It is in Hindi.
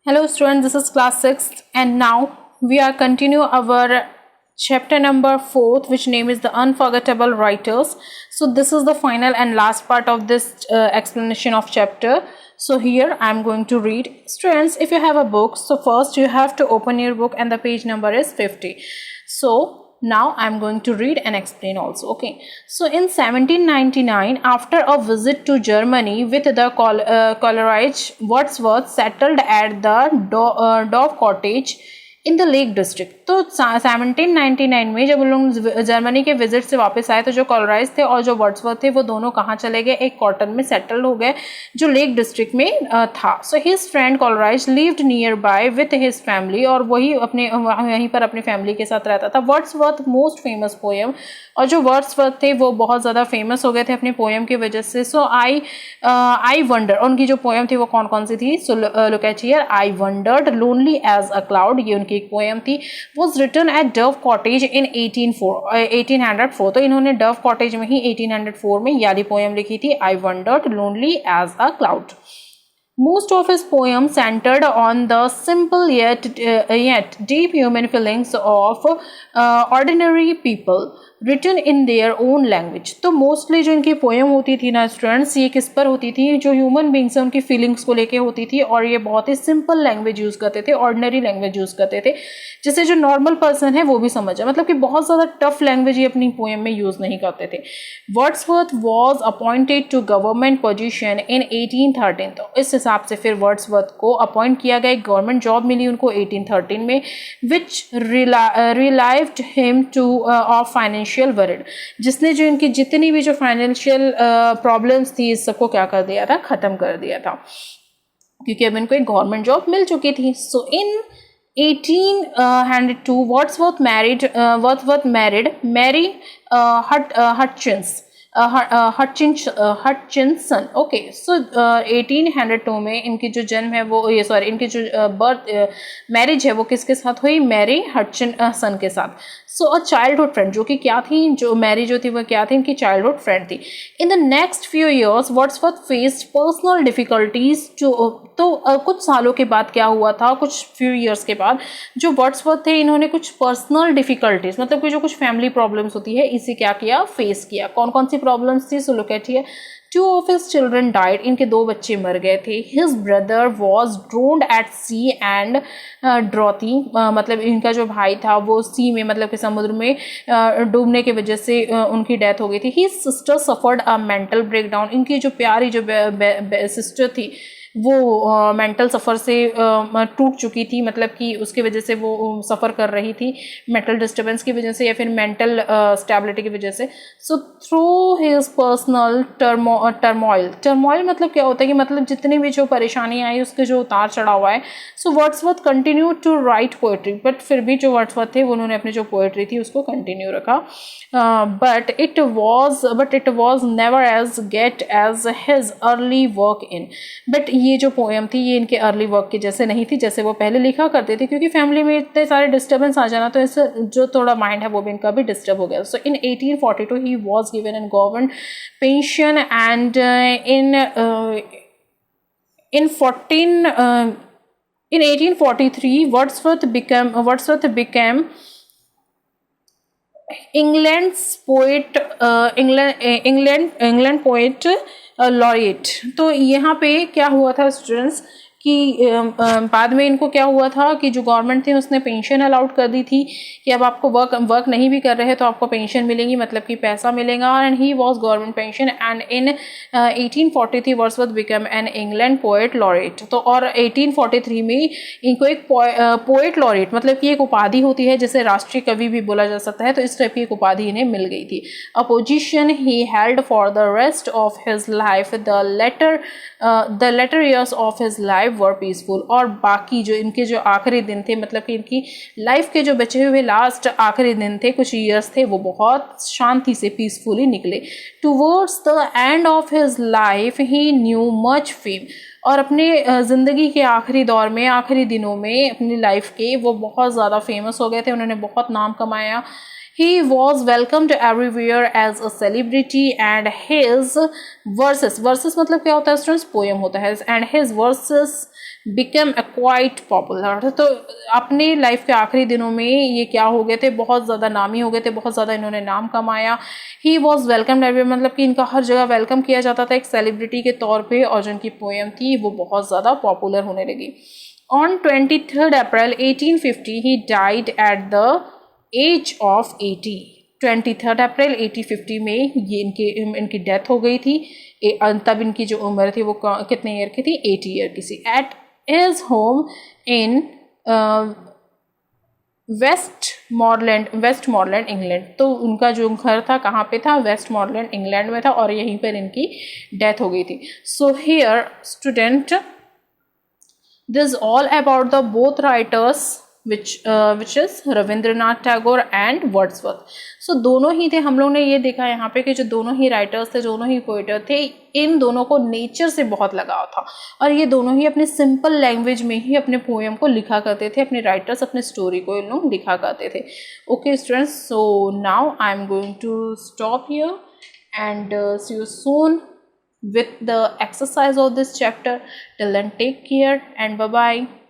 Hello students, this is class 6th and now we are continue our chapter number 4th, which name is the unforgettable writers. So this is the final and last part of this explanation of chapter. So here I am going to read. Students, if you have a book, so first you have to open your book and the page number is 50. So now I'm going to read and explain also. Okay, so in 1799, after a visit to Germany with the Coleridge, Wordsworth settled at the Dove Cottage in the lake district. तो 1799 में जब उन लोग जर्मनी के विजिट से वापस आए तो जो कॉलराइज थे और जो वर्ड्सवर्थ थे वो दोनों कहाँ चले गए, एक कॉटन में सेटल हो गए जो लेक डिस्ट्रिक्ट में था। So his friend Coleridge lived near by with his family, और वही अपने यहीं पर अपनी फैमिली के साथ रहता था। वर्ड्सवर्थ मोस्ट फेमस पोएम, और जो वर्ड्सवर्थ थे वो बहुत ज़्यादा फेमस हो गए थे अपनी पोएम की वजह से। सो आई वंडर, उनकी जो पोएम थी वो कौन कौन सी थी? So look at here, I wandered, lonely as a cloud, ये उनकी एक पोएम थी। Was written at Dove cottage in 1804। तो इन्होंने डव कॉटेज में ही 1804 में ये वाली पोएम लिखी थी, I wandered lonely as a cloud. Most of his poems centered on the simple yet deep human feelings of ordinary people written in their own language। तो मोस्टली जो इनकी पोएम होती थी ना स्टूडेंट्स, ये किस पर होती थी? जो ह्यूमन बींग्स हैं उनकी फीलिंग्स को लेके होती थी, और ये बहुत ही सिंपल लैंग्वेज यूज़ करते थे, ऑर्डिनरी लैंग्वेज यूज़ करते थे, जिसे जो नॉर्मल पर्सन है वो भी समझ जाए। मतलब कि बहुत ज़्यादा टफ लैंग्वेज ये अपनी पोएम में यूज़ नहीं करते थे। Wordsworth was appointed to government position in 1813। तो इस हिसाब से फिर वर्ड्सवर्थ को अपॉइंट किया गया, एक गवर्नमेंट जॉब मिली उनको 1813 में, which relieved him to of financial word, जिसने जो इनकी जितनी भी जो फाइनेंशियल प्रॉब्लम्स थी इस सबको क्या कर दिया था? ख़त्म कर दिया था, क्योंकि अब इनको एक गवर्नमेंट जॉब मिल चुकी थी। सो इन 1802 Wordsworth married Mary हटचिंसन। ओके, सो 1802 में इनकी जो जन्म है वो इनकी जो बर्थ मैरिज है वो किसके साथ हुई? मैरी हटचिंसन के साथ। सो अ चाइल्डहुड फ्रेंड, जो कि क्या थी? जो मैरी जो थी वो क्या थी? इनकी चाइल्डहुड फ्रेंड थी। In the next few years Wordsworth faced personal difficulties. तो कुछ सालों के बाद क्या हुआ था? कुछ फ्यू ईयर्स के बाद जो वर्ड्सवर्थ थे इन्होंने कुछ पर्सनल डिफिकल्टीज, मतलब कि जो कुछ फैमिली प्रॉब्लम्स होती है, इसे क्या किया? फेस किया। कौन कौन सी प्रॉब्लम्स थी? So look at here, 2 of his children died, इनके 2 बच्चे मर गए थे। His brother was drowned at sea and ड्रॉथी, मतलब इनका जो भाई था वो सी में, मतलब कि समुद्र में डूबने की वजह से उनकी डेथ हो गई थी। His sister suffered a mental breakdown, इनकी जो प्यारी जो सिस्टर थी वो मेंटल सफ़र से टूट चुकी थी, मतलब कि उसकी वजह से वो सफ़र कर रही थी मेंटल डिस्टर्बेंस की वजह से या फिर मेंटल स्टेबिलिटी की वजह से। So through his personal turmoil मतलब क्या होता है कि मतलब जितनी भी जो परेशानी आई उसके जो उतार चढ़ाव हुआ है। So Wordsworth continue to write poetry, but फिर भी जो वर्ड्सवर्थ थे उन्होंने अपनी जो पोएट्री थी उसको कंटिन्यू रखा। But it was never as great as his early work in. But ये जो पोएम थी ये इनके अर्ली वर्क की जैसे नहीं थी, जैसे वो पहले लिखा करते थे, क्योंकि फैमिली में इतने सारे डिस्टर्बेंस आ जाना तो इससे जो थोड़ा माइंड है वो भी इनका भी डिस्टर्ब हो गया। सो इन 1842 he was given an government pension and in 1843 Wordsworth became England poet laureate. तो यहाँ पे क्या हुआ था स्टूडेंट्स कि बाद में इनको क्या हुआ था कि जो गवर्नमेंट थी उसने पेंशन अलाउड कर दी थी कि अब आपको वर्क नहीं भी कर रहे तो आपको पेंशन मिलेगी, मतलब कि पैसा मिलेगा। And he was government pension and in 1843 Wordsworth become an England poet laureate. तो और 1843 में इनको एक पोएट लॉरेट मतलब कि एक उपाधि होती है जिसे राष्ट्रीय कवि भी बोला जा सकता है, तो इस टाइप की एक उपाधि इन्हें मिल गई थी। A position he held for the rest of his life, the later years of his life were peaceful. और बाकी जो इनके जो आखिरी दिन थे, मतलब कि इनकी लाइफ के जो बचे हुए लास्ट आखिरी दिन थे, कुछ ईयर्स थे, वो बहुत शांति से पीसफुली निकले। Towards the end of his life he new much fame. और अपने ज़िंदगी के आखिरी दौर में, आखिरी दिनों में अपनी लाइफ के वो बहुत ज़्यादा फेमस हो गए थे, उन्होंने बहुत नाम कमाया। He was welcomed everywhere as a celebrity and his verses मतलब क्या होता है स्टूडेंट्स? पोएम होता है। and his verses become quite popular. तो अपने लाइफ के आखिरी दिनों में ये क्या हो गए थे, बहुत ज़्यादा नामी हो गए थे, बहुत ज़्यादा इन्होंने नाम कमाया। ही वॉज वेलकम एवरीवेयर, मतलब कि इनका हर जगह वेलकम किया जाता था एक सेलिब्रिटी के तौर पे, और जो इनकी पोएम थी वो बहुत ज़्यादा पॉपुलर होने लगी। On 23 April 1850 he died at the age of 80। 23 April 1850 में ये इनकी डेथ हो गई थी। तब इनकी जो उम्र थी वो कितने ईयर की थी, 80 ईयर की थी। At his home in Westmorland England. तो उनका जो घर था कहाँ पे था, वेस्टमॉरलैंड इंग्लैंड में था, और यहीं पर इनकी डेथ हो गई थी। So here student, this is all about the both writers which is Rabindranath Tagore and Wordsworth. So दोनों ही थे, हम लोग ने ये देखा यहाँ पे कि जो दोनों ही राइटर्स थे, दोनों ही पोइटर थे, इन दोनों को नेचर से बहुत लगाव था, और ये दोनों ही अपने सिंपल लैंग्वेज में ही अपने पोएम को लिखा करते थे, अपने राइटर्स अपने स्टोरी को इन लोग लिखा करते थे। Okay students, so now I am going to stop here and see you soon with the exercise of this chapter. Till then, take care and bye bye.